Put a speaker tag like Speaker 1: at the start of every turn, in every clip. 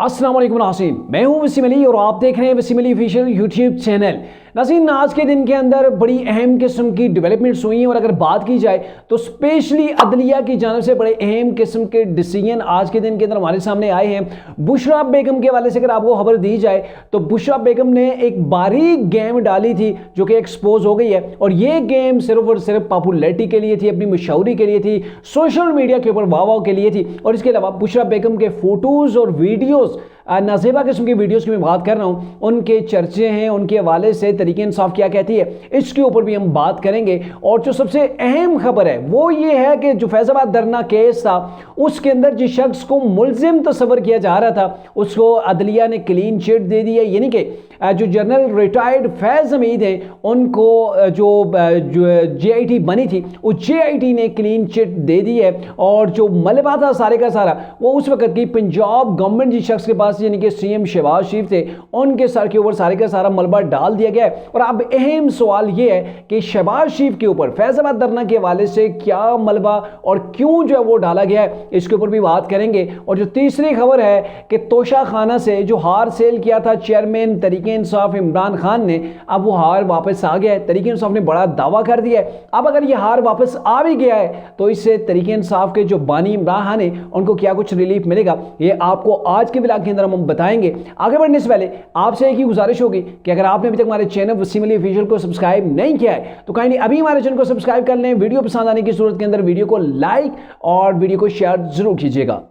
Speaker 1: अस्सलाम वालेकुम नाज़रीन, मैं हूं वसीम अली और आप देख रहे हैं Wasim Ali official YouTube channel. नाज़रीन, आज के दिन के अंदर बड़ी अहम किस्म की डेवलपमेंट्स हुई हैं और अगर बात की जाए तो स्पेशली अदलिया की जानिब से बड़े अहम किस्म के डिसीजन आज के दिन के अंदर हमारे सामने आए हैं। बुशरा बेगम के हवाले से अगर आपको खबर दी जाए तो बुशरा बेगम ने एक बारीक गेम डाली थी जो कि एक्सपोज हो गई है और ये गेम सिर्फ और सिर्फ पॉपुलैरिटी के लिए थी, अपनी मशहूरी के लिए थी, सोशल मीडिया के ऊपर वाह वाह के लिए थी। और इसके अलावा बुशरा बेगम के फोटोज़ और वीडियोज़, नाज़ेबा किस्म की वीडियोस की मैं बात कर रहा हूँ, उनके चर्चे हैं, उनके हवाले से तरीके इंसाफ क्या कहती है, इसके ऊपर भी हम बात करेंगे। और जो सबसे अहम खबर है वो ये है कि जो फैज़ाबाद धरना केस था उसके अंदर जिस शख्स को मुलजिम तस्वर किया जा रहा था उसको अदलिया ने क्लीन चिट दे दी है। यानी कि जो जनरल रिटायर्ड फैज़ हमीद हैं उनको जो JIT बनी थी वो JIT ने क्लीन चिट दे दी है। और जो मलबा था सारे का सारा वो उस वक्त की पंजाब गवर्नमेंट जिस शख्स के पास यानी कि CM शहबाज शरीफ थे उनके सर के ऊपर सारे का सारा मलबा डाल दिया गया है। और अब अहम सवाल ये है कि शहबाज शरीफ के ऊपर फैज़ाबाद धरना के हवाले से क्या मलबा और क्यों जो है वो डाला गया है, इसके ऊपर भी बात करेंगे। और जो तीसरी खबर है कि तोशा खाना से जो हार सेल किया था चेयरमैन तरीके इंसाफ इमरान खान ने, अब वो हार वापस आ गया है। तरीके इंसाफ ने बड़ा दावा कर दिया है। अब अगर ये हार वापस आ भी गया है तो इससे तरीके इंसाफ के जो बानी इमरान खान है उनको क्या कुछ रिलीफ मिलेगा, ये आपको आज के व्लॉग के अंदर हम बताएंगे। आगे बढ़ने से पहले आपसे एक ही गुजारिश होगी कि अगर आपने अभी तक हमारे चैनल वसीम अली ऑफिशियल को सब्सक्राइब नहीं किया है तो काइंडली अभी हमारे चैनल को सब्सक्राइब कर लें। वीडियो पसंद आने की सूरत के अंदर वीडियो को लाइक और वीडियो को शेयर जरूर कीजिएगा।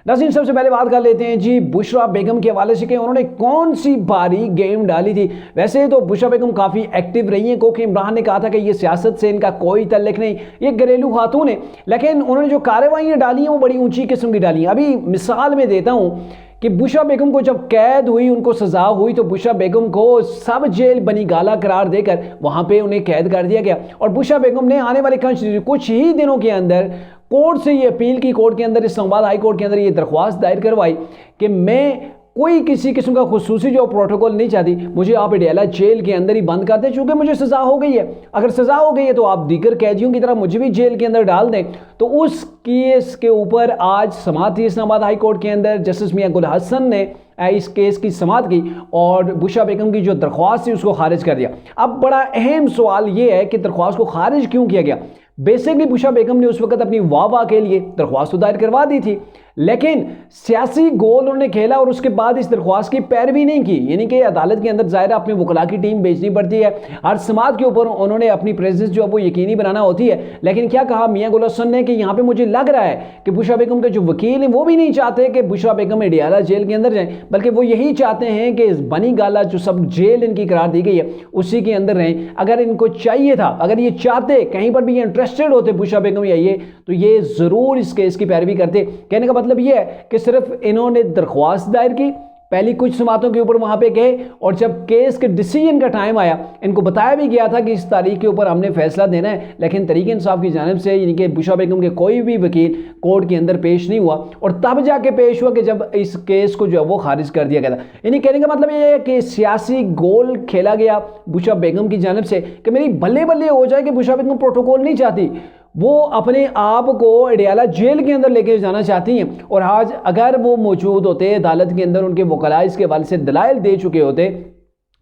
Speaker 1: नाज़रीन, सबसे पहले बात कर लेते हैं जी बुशरा बेगम के हवाले से कि उन्होंने कौन सी बारी गेम डाली थी। वैसे तो बुशरा बेगम काफ़ी एक्टिव रही हैं क्योंकि इमरान ने कहा था कि ये सियासत से इनका कोई तल्लुक नहीं, ये घरेलू खातून है, लेकिन उन्होंने जो कार्रवाइयाँ डाली हैं वो बड़ी ऊंची किस्म की डाली हैं। अभी मिसाल में देता हूँ कि बुशरा बेगम को जब कैद हुई, उनको सज़ा हुई, तो बुशरा बेगम को सब जेल बनी गाला करार देकर वहाँ पे उन्हें कैद कर दिया गया। और बुशरा बेगम ने आने वाले कुछ ही दिनों के अंदर कोर्ट से ये अपील की, कोर्ट के अंदर इस्लामाबाद हाई कोर्ट के अंदर ये दरख्वास्त दायर करवाई कि मैं कोई किसी किस्म का खुसूसी जो प्रोटोकॉल नहीं चाहती, मुझे आप अडयाला जेल के अंदर ही बंद कर दें चूँकि मुझे सज़ा हो गई है। अगर सज़ा हो गई है तो आप दीगर कैदियों की तरह मुझे भी जेल के अंदर डाल दें। तो उस केस के ऊपर आज समाअत थी इस्लामाबाद हाई कोर्ट के अंदर। जस्टिस मियां गुल हसन ने इस केस की समाअत की और बुशरा बेगम की जो दरख्वास्त थी उसको खारिज कर दिया। अब बड़ा अहम सवाल ये है कि दरख्वास्त को खारिज क्यों किया गया। बेसिकली बुशरा बेगम ने उस वक्त अपनी वाह के लिए दरख्वास्त दायर करवा दी थी, लेकिन सियासी गोल उन्होंने खेला और उसके बाद इस दरख्वास्त की पैरवी नहीं की। यानी कि अदालत के अंदर ज़ाहिर अपनी वकला की टीम भेजनी पड़ती है, हर समात के ऊपर उन्होंने अपनी प्रेजेंस जो है वो यकीनी बनाना होती है। लेकिन क्या कहा मियां गुल हसन ने कि यहाँ पे मुझे लग रहा है कि बुशरा बेगम के जो वकील हैं वो भी नहीं चाहते कि बुशरा बेगम अडयाला जेल के अंदर जाएं, बल्कि वो यही चाहते हैं कि बनी गाला जो सब जेल इनकी करार दी गई है उसी के अंदर रहें। अगर इनको चाहिए था, अगर ये चाहते, कहीं पर भी ये इंटरेस्टेड होते बुशरा बेगम या ये, तो ये ज़रूर इस केस की पैरवी करते। कहने का मतलब ये है कि सिर्फ इन्होंने दरख्वास्त दायर की, पहली कुछ समातों के ऊपर वहां पे गए और जब केस के डिसीजन का टाइम आया इनको बताया भी गया था कि इस तारीख के ऊपर हमने फैसला देना है, लेकिन तरीके इंसाफ की जानिब से यानी कि बुशरा बेगम के कोई भी वकील कोर्ट के अंदर पेश नहीं हुआ और तब जाके पेश हुआ कि जब इस केस को जो है वो खारिज कर दिया गया था। यानी कहने का मतलब ये है कि सियासी गोल खेला गया बुशरा बेगम की जानिब से कि मेरी बल्ले बल्ले हो जाए कि बुशरा बेगम प्रोटोकॉल नहीं चाहती, वो अपने आप को अडयाला जेल के अंदर लेके जाना चाहती हैं। और आज अगर वो मौजूद होते अदालत के अंदर, उनके वकला इसके हवाले से दलाइल दे चुके होते,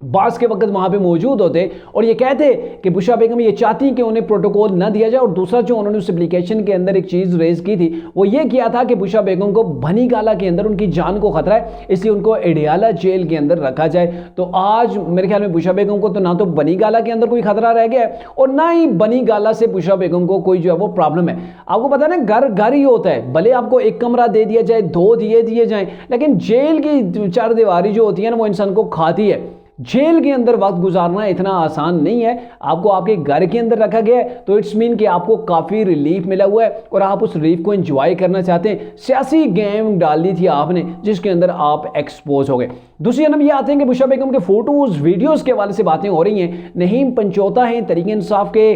Speaker 1: बास के वक्त वहाँ पे मौजूद होते और ये कहते कि बुशरा बेगम ये चाहती कि उन्हें प्रोटोकॉल ना दिया जाए। और दूसरा जो उन्होंने उस एप्लीकेशन के अंदर एक चीज़ रेज की थी वो ये किया था कि बुशरा बेगम को बनी गाला के अंदर उनकी जान को खतरा है, इसलिए उनको अडयाला जेल के अंदर रखा जाए। तो आज मेरे ख्याल में बुशरा बेगम को तो ना तो बनी गाला के अंदर कोई खतरा रह गया है और ना ही बनी गाला से बुशरा बेगम को कोई जो है वो प्रॉब्लम है। आपको पता है ना, घर ही होता है, भले आपको एक कमरा दे दिया जाए, 2 दिए जाए, लेकिन जेल की चारदीवारी जो होती है ना वो इंसान को खाती है। जेल के अंदर वक्त गुजारना इतना आसान नहीं है। आपको आपके घर के अंदर रखा गया है तो इट्स मीन कि आपको काफ़ी रिलीफ मिला हुआ है और आप उस रिलीफ को एंजॉय करना चाहते हैं। सियासी गेम डाल दी थी आपने जिसके अंदर आप एक्सपोज हो गए। दूसरी जानब ये आते हैं कि बुशरा बेगम के फोटोज़ वीडियोज़ के हवाले से बातें हो रही हैं। नहीम पंचौता हैं, तहरीक इंसाफ के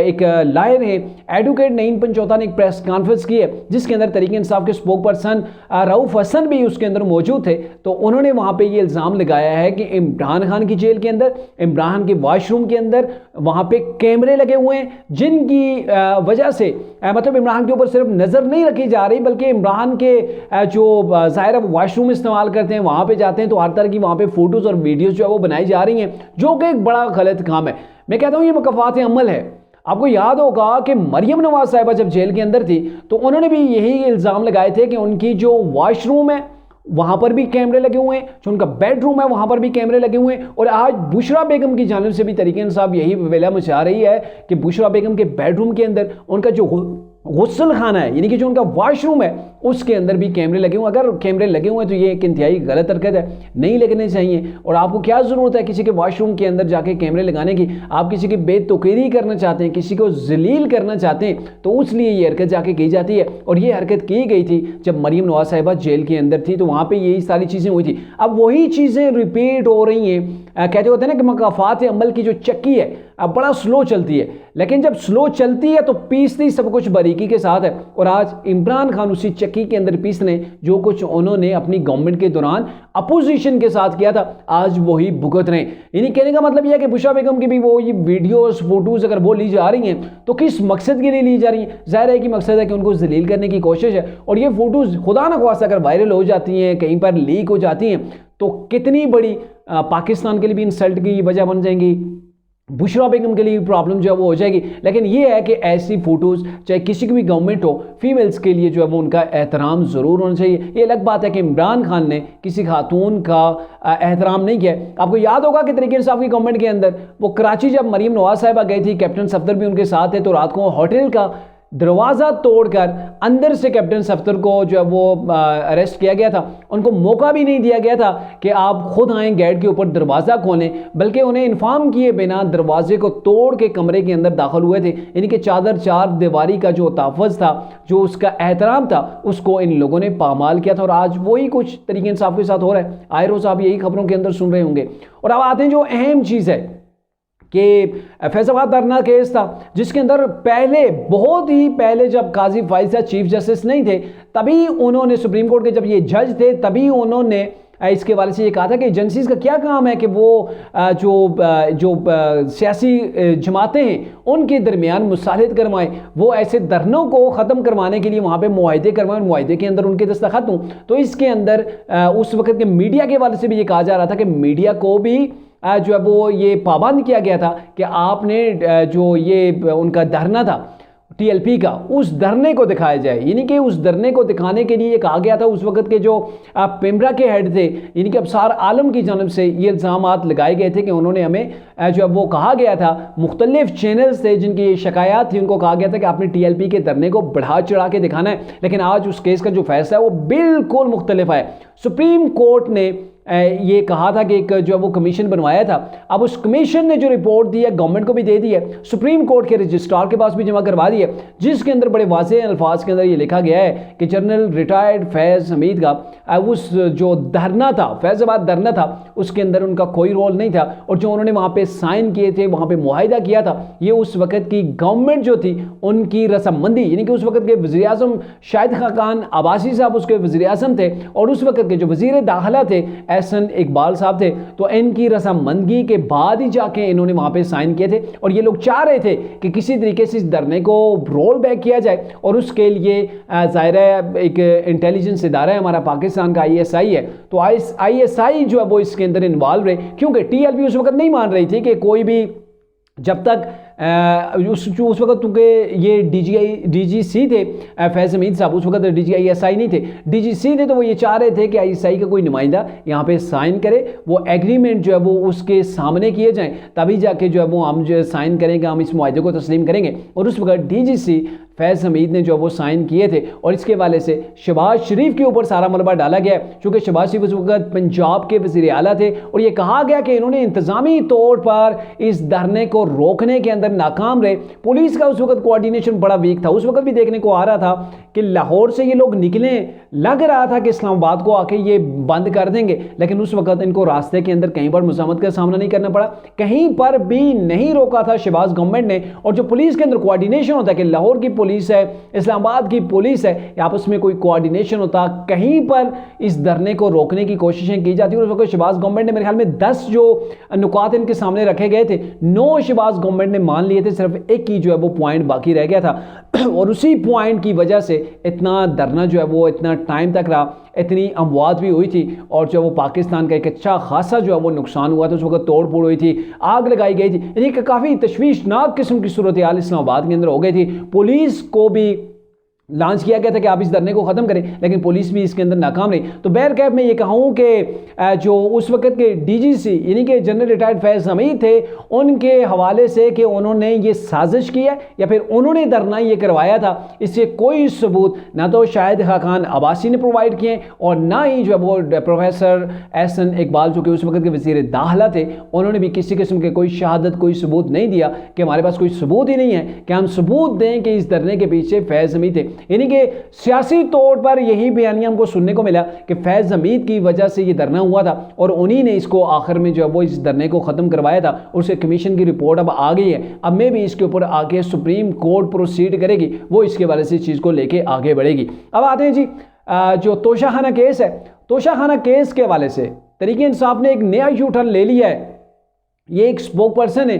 Speaker 1: एक लायर हैं, एडवोकेट नहीम पंचौता ने एक प्रेस कॉन्फ्रेंस की है जिसके अंदर तहरीक इंसाफ के स्पोक पर्सन रऊफ हसन भी उसके अंदर मौजूद थे। तो उन्होंने वहाँ पर ये इल्ज़ाम लगाया है कि इमरान खान की जेल के अंदर, इमरान के वॉशरूम के अंदर वहाँ पे कैमरे लगे हुए हैं, जिनकी वजह से मतलब इमरान के ऊपर सिर्फ नज़र नहीं रखी जा रही बल्कि इमरान के जो ज़ाहिर है वॉशरूम इस्तेमाल करते हैं, वहाँ पे जाते हैं तो हर तरह की वहाँ पे फ़ोटोज़ और वीडियोज़ जो है वो बनाई जा रही हैं, जो कि एक बड़ा गलत काम है। मैं कहता हूँ ये मुकफ़ात अमल है। आपको याद होगा कि मरियम नवाज साहिबा जब जेल के अंदर थी तो उन्होंने भी यही इल्ज़ाम लगाए थे कि उनकी जो वॉशरूम है वहाँ पर भी कैमरे लगे हुए हैं, जो उनका बेडरूम है वहाँ पर भी कैमरे लगे हुए हैं। और आज बुशरा बेगम की जानिब से भी तहरीक इंसाफ यही वेला मचा रही है कि बुशरा बेगम के बेडरूम के अंदर उनका जो गुस्ल खाना है, यानी कि जो उनका वॉशरूम है, उसके अंदर भी कैमरे लगे हुए। अगर कैमरे लगे हुए हैं तो ये एक इंतहाई गलत हरकत है, नहीं लगने चाहिए। और आपको क्या ज़रूरत है किसी के वॉशरूम के अंदर जाके कैमरे लगाने की? आप किसी की बेतुकीरी करना चाहते हैं, किसी को जलील करना चाहते हैं, तो उसलिए ये हरकत जाके की जाती है। और ये हरकत की गई थी जब मरियम नवाज साहिबा जेल के अंदर थी, तो वहाँ पर यही सारी चीज़ें हुई थी। अब वही चीज़ें रिपीट हो रही हैं। कहते होते हैं ना कि मुकफ़ात अमल की जो चक्की है अब बड़ा स्लो चलती है, लेकिन जब स्लो चलती है तो पीसती सब कुछ बारीकी के साथ है। और आज इमरान खान उसी चक्की के अंदर पीस रहे हैं, जो कुछ उन्होंने अपनी गवर्नमेंट के दौरान अपोजिशन के साथ किया था, आज वही भुगत रहे हैं। यानी कहने का मतलब यह है कि बुशरा बेगम की भी वो ये वीडियोस फोटोज़ अगर वो ली जा रही हैं तो किस मकसद के लिए ली जा रही हैं? ज़ाहिर है कि मकसद है कि उनको जलील करने की कोशिश है। और ये फ़ोटोज़ खुदा न ख्वास्ता अगर वायरल हो जाती हैं, कहीं पर लीक हो जाती हैं, तो कितनी बड़ी पाकिस्तान के लिए भी इंसल्ट की वजह बन जाएंगी, बुशरा बेगम के लिए प्रॉब्लम जो है वो हो जाएगी। लेकिन ये है कि ऐसी फ़ोटोज़ चाहे किसी की भी गवर्नमेंट हो, फीमेल्स के लिए जो है वो उनका एहतराम ज़रूर होना चाहिए। ये अलग बात है कि इमरान खान ने किसी खातून का एहतराम नहीं किया। आपको याद होगा कि तहरीक इंसाफ की गवर्नमेंट के अंदर वो कराची जब मरियम नवाज साहिबा गई थी, कैप्टन सफदर भी उनके साथ थे, तो रात को होटल का दरवाज़ा तोड़कर अंदर से कैप्टन सफदर को जो है वो अरेस्ट किया गया था। उनको मौका भी नहीं दिया गया था कि आप खुद आएँ गेट के ऊपर दरवाज़ा खोलें, बल्कि उन्हें इन्फॉर्म किए बिना दरवाजे को तोड़ के कमरे के अंदर दाखिल हुए थे। यानी कि चादर चार दीवारी का जो तहफ़्फ़ुज़ था, जो उसका एहतराम था, उसको इन लोगों ने पामाल किया था। और आज वही कुछ तहरीक इंसाफ के साथ हो रहा है। आए रोज़ आप यही खबरों के अंदर सुन रहे होंगे। और अब आते हैं जो अहम चीज़ है कि फैसलाबाद धरना केस था, जिसके अंदर पहले, बहुत ही पहले, जब काजी फाइज साहब चीफ जस्टिस नहीं थे, तभी उन्होंने, सुप्रीम कोर्ट के जब ये जज थे, तभी उन्होंने इसके बारे से ये कहा था कि एजेंसीज का क्या काम है कि वो जो सियासी जमातें हैं उनके दरमियान मुसालिहत करवाएं, वो ऐसे धरनों को ख़त्म करवाने के लिए वहाँ पे मुआहदे करवाएं, मुआहदे के अंदर उनके दस्तखत हों। तो इसके अंदर उस वक्त के मीडिया के बारे से भी ये कहा जा रहा था कि मीडिया को भी जो है वो ये पाबंद किया गया था कि आपने जो ये उनका धरना था टीएलपी का, उस धरने को दिखाया जाए। यानी कि उस धरने को दिखाने के लिए ये कहा गया था, उस वक्त के जो पिमरा के हेड थे, यानी कि अबसार आलम की जानब से ये इल्ज़ामात लगाए गए थे कि उन्होंने हमें जो है वो कहा गया था, मुख्तलिफ चैनल्स थे जिनकी ये शिकायत थी, उनको कहा गया था कि आपने टीएलपी के धरने को बढ़ा चढ़ा के दिखाना है। लेकिन आज उस केस का जो फैसला है वो बिल्कुल मुख्तलिफ है। सुप्रीम कोर्ट ने ये कहा था कि एक जो है वो कमीशन बनवाया था। अब उस कमीशन ने जो रिपोर्ट दी है गवर्नमेंट को भी दे दी है, सुप्रीम कोर्ट के रजिस्ट्रार के पास भी जमा करवा दी है, जिसके अंदर बड़े वाज़ेह अल्फाज के अंदर ये लिखा गया है कि जनरल रिटायर्ड फैज़ हमीद का उस जो धरना था, फैज़ाबाद धरना था, उसके अंदर उनका कोई रोल नहीं था। और जो उन्होंने वहाँ पे साइन किए थे, वहाँ पे मुआहिदा किया था, ये उस वक्त की गवर्नमेंट जो थी उनकी रसमंदी, यानी कि उस वक्त के वज़ीर आज़म शाहिद खान अब्बासी साहब उसके वज़ीर आज़म थे, और उस वक्त के जो वज़ीर दाखिला थे एहसन इकबाल साहब थे। तो इनकी रसामंदगी के बाद ही जाके इन्होंने वहाँ पे साइन किए थे। और ये लोग चाह रहे थे कि किसी तरीके से इस धरने को रोल बैक किया जाए, और उसके लिए ज़ाहिर है एक इंटेलिजेंस इदारा है हमारा पाकिस्तान का, ISI है, तो ISI जो है वो इसके अंदर इन्वॉल्व रहे, क्योंकि TLP उस वक्त नहीं मान रही थी कि कोई भी, जब तक उस वक्त क्योंकि ये DGC थे फैज़ हमीद साहब, उस वक्त DGISI नहीं थे, DGC थे, तो वो ये चाह रहे थे कि ISI का कोई नुमाइंदा यहाँ पे साइन करे, वो एग्रीमेंट जो है वो उसके सामने किए जाएं, तभी जाके जो है वो हम जो साइन करेंगे, हम इस मुआहदे को तस्लीम करेंगे। और उस वक्त DGC फैज़ हमीद ने जो वो साइन किए थे और इसके वाले से शहबाज शरीफ के ऊपर सारा मलबा डाला गया, क्योंकि शहबाज शरीफ उस वक्त पंजाब के वज़ीर आला थे और ये कहा गया कि इन्होंने इंतजामी तौर पर इस धरने को रोकने के अंदर नाकाम रहे। पुलिस का उस वक्त कोऑर्डिनेशन बड़ा वीक था। उस वक्त भी देखने को आ रहा था कि लाहौर से ये लोग निकले, लग रहा था कि इस्लामाबाद को आके ये बंद कर देंगे, लेकिन उस वक्त इनको रास्ते के अंदर कहीं पर मुज़ाहमत का सामना नहीं करना पड़ा, कहीं पर भी नहीं रोका था शहबाज गवर्नमेंट ने। और जो पुलिस के अंदर कोऑर्डिनेशन होता है कि लाहौर की पुलिस है, इस्लामाबाद की पुलिस है, आपस में कोई कोऑर्डिनेशन होता, कहीं पर इस धरने को रोकने की कोशिशें की जाती। उस वक्त शहबाज गवर्नमेंट ने मेरे ख्याल में 10 जो नुकात इनके सामने रखे गए थे, 9 शहबाज गवर्नमेंट ने मान लिए थे, सिर्फ एक ही जो है वो पॉइंट बाकी रह गया था और उसी पॉइंट की वजह से इतना धरना जो है वो इतना टाइम तक रहा, इतनी अमवात भी हुई थी और जो वो पाकिस्तान का एक अच्छा खासा जो है वो नुकसान हुआ था। उस वक्त तोड़ फोड़ हुई थी, आग लगाई गई थी, यानी कि काफ़ी तशवीशनाक किस्म की सूरत हाल इस्लामाबाद के अंदर हो गई थी। पुलिस को भी लॉन्च किया गया था कि आप इस धरने को ख़त्म करें, लेकिन पुलिस भी इसके अंदर नाकाम रही। तो बहरकैफ मैं ये कहूँ कि जो उस वक्त के डीजीसी यानी कि जनरल रिटायर्ड फैज़ हमीद थे, उनके हवाले से कि उन्होंने ये साजिश की है या फिर उन्होंने धरना ये करवाया था, इससे कोई सबूत ना तो शाहिद खाकान अब्बासी ने प्रोवाइड किए और ना ही जो है वो प्रोफेसर एहसन इकबाल जो कि उस वक्त के वज़ीर दाखिला थे, उन्होंने भी किसी किस्म के कोई शहादत, कोई सबूत नहीं दिया कि हमारे पास कोई सबूत ही नहीं है कि हम सबूत दें कि इस धरने के पीछे फैज़ हमीद थे। यानी कि सियासी तौर पर यही बयानिया हमको सुनने को मिला कि फैज़ हमीद की वजह से ये धरना हुआ था और उन्हीं ने इसको आखिर में जो है वो इस धरने को ख़त्म करवाया था। उससे कमीशन की रिपोर्ट अब आ गई है, अब मैं भी इसके ऊपर आगे सुप्रीम कोर्ट प्रोसीड करेगी, वो इसके बारे से चीज़ को लेके आगे बढ़ेगी। अब आते हैं जी जो तोशाखाना केस है, तोशाखाना केस के हवाले से तहरीक इंसाफ ने एक नया यू टर्न ले लिया है। ये एक स्पोक पर्सन है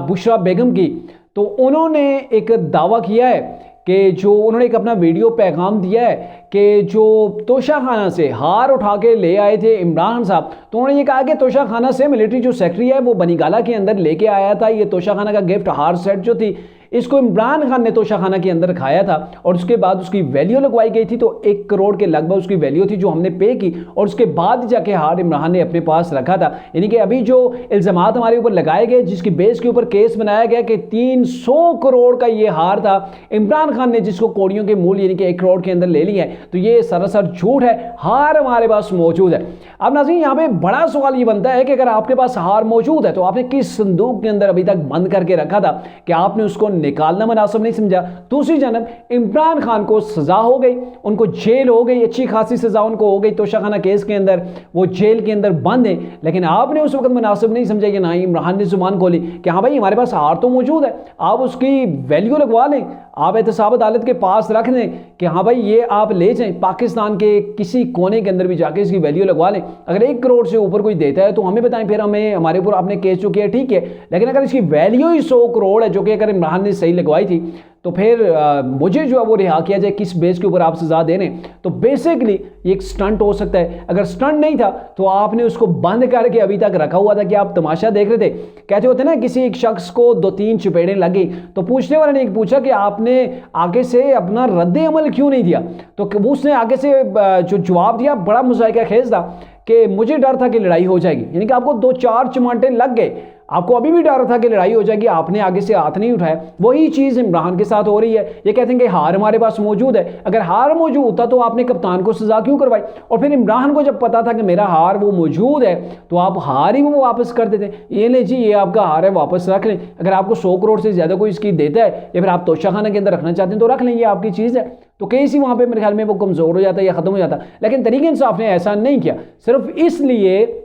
Speaker 1: बुशरा बेगम की, तो उन्होंने एक दावा किया है कि जो उन्होंने एक अपना वीडियो पैगाम दिया है कि जो तोशाखाना से हार उठा के ले आए थे इमरान साहब, तो उन्होंने ये कहा कि तोशाखाना से मिलिट्री जो सेक्रेटरी है वो बनीगाला के अंदर लेके आया था। ये तोशाखाना का गिफ्ट हार सेट जो थी, इसको इमरान खान ने तोशाखाना के अंदर खाया था और उसके बाद उसकी वैल्यू लगवाई गई थी, तो 1 करोड़ के लगभग उसकी वैल्यू थी जो हमने पे की और उसके बाद जाके हार इमरान ने अपने पास रखा था। यानी कि अभी जो इल्ज़ामात हमारे ऊपर लगाए गए, जिसकी बेस के ऊपर केस बनाया गया कि 300 करोड़ का ये हार था, इमरान खान ने जिसको कौड़ियों के मूल्य यानी कि 1 करोड़ के अंदर ले लिया है, तो ये सरासर झूठ है। हार हमारे पास मौजूद है। अब नाज़रीन यहाँ पे बड़ा सवाल ये बनता है कि अगर आपके पास हार मौजूद है तो आपने किस संदूक के अंदर अभी तक बंद करके रखा था कि आपने उसको निकालना मुनासिब नहीं समझा। दूसरी जानब इमरान खान को सजा हो गई, उनको जेल हो गई, अच्छी खासी सजा उनको हो गई तोशाखाना केस के अंदर, वो जेल के अंदर बंद है, लेकिन आपने उस वक्त मुनासिब नहीं समझा कि ना ही इमरान ने जुबान खोली कि हाँ भाई हमारे पास हार तो मौजूद है, आप उसकी वैल्यू लगवा लें, आप एहतसाब अदालत के पास रख दें कि हाँ भाई ये आप ले जाएं, पाकिस्तान के किसी कोने के अंदर भी जाके इसकी वैल्यू लगवा लें। अगर 1 करोड़ से ऊपर कोई देता है तो हमें बताएं, फिर हमें हमारे ऊपर आपने केस जो किया ठीक है, लेकिन अगर इसकी वैल्यू ही 100 करोड़ है जो कि अगर इमरान ने सही लगवाई थी, तो फिर मुझे जो है वो रिहा किया जाए, किस बेस के ऊपर आप सजा दे रहे हैं। तो बेसिकली ये एक स्टंट हो सकता है। अगर स्टंट नहीं था तो आपने उसको बंद करके अभी तक रखा हुआ था कि आप तमाशा देख रहे थे। कहते होते ना किसी एक शख्स को 2-3 चपेड़ें लगी तो पूछने वाले ने एक पूछा कि आपने आगे से अपना रद्द अमल क्यों नहीं दिया, तो उसने आगे से जो जवाब दिया बड़ा मुज़ाहिका खेज था कि मुझे डर था कि लड़ाई हो जाएगी। यानी कि आपको 2-4 चमाटे लग गए, आपको अभी भी डर था कि लड़ाई हो जाएगी, आपने आगे से हाथ नहीं उठाया। वही चीज़ इमरान के साथ हो रही है। ये कहते हैं कि हार हमारे पास मौजूद है, अगर हार मौजूद होता तो आपने कप्तान को सजा क्यों करवाई? और फिर इमरान को जब पता था कि मेरा हार वो मौजूद है तो आप हार ही वो वापस कर देते, ये ले जी ये आपका हार है वापस रख लें। अगर आपको 100 करोड़ से ज़्यादा कोई इसकी देता है या फिर आप तोशाखाना के अंदर रखना चाहते हैं तो रख लें, ये आपकी चीज़ है। तो केस ही वहाँ पर मेरे ख्याल में वो कमज़ोर हो जाता है या ख़त्म हो जाता। लेकिन तहरीक इंसाफ ने ऐसा नहीं किया, सिर्फ इसलिए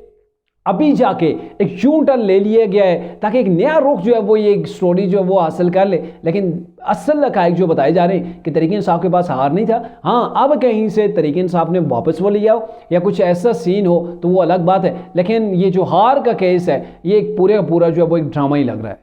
Speaker 1: अभी जाके एक यू टर्न ले लिया गया है ताकि एक नया रुख जो है वो ये स्टोरी जो है वो हासिल कर ले। लेकिन असल हक़ाइक़ जो बताए जा रहे हैं कि तहरीक इंसाफ के पास हार नहीं था। हाँ, अब कहीं से तहरीक इंसाफ ने वापस वो लिया हो या कुछ ऐसा सीन हो तो वो अलग बात है, लेकिन ये जो हार का केस है ये एक पूरे का पूरा जो है वो एक ड्रामा ही लग रहा है।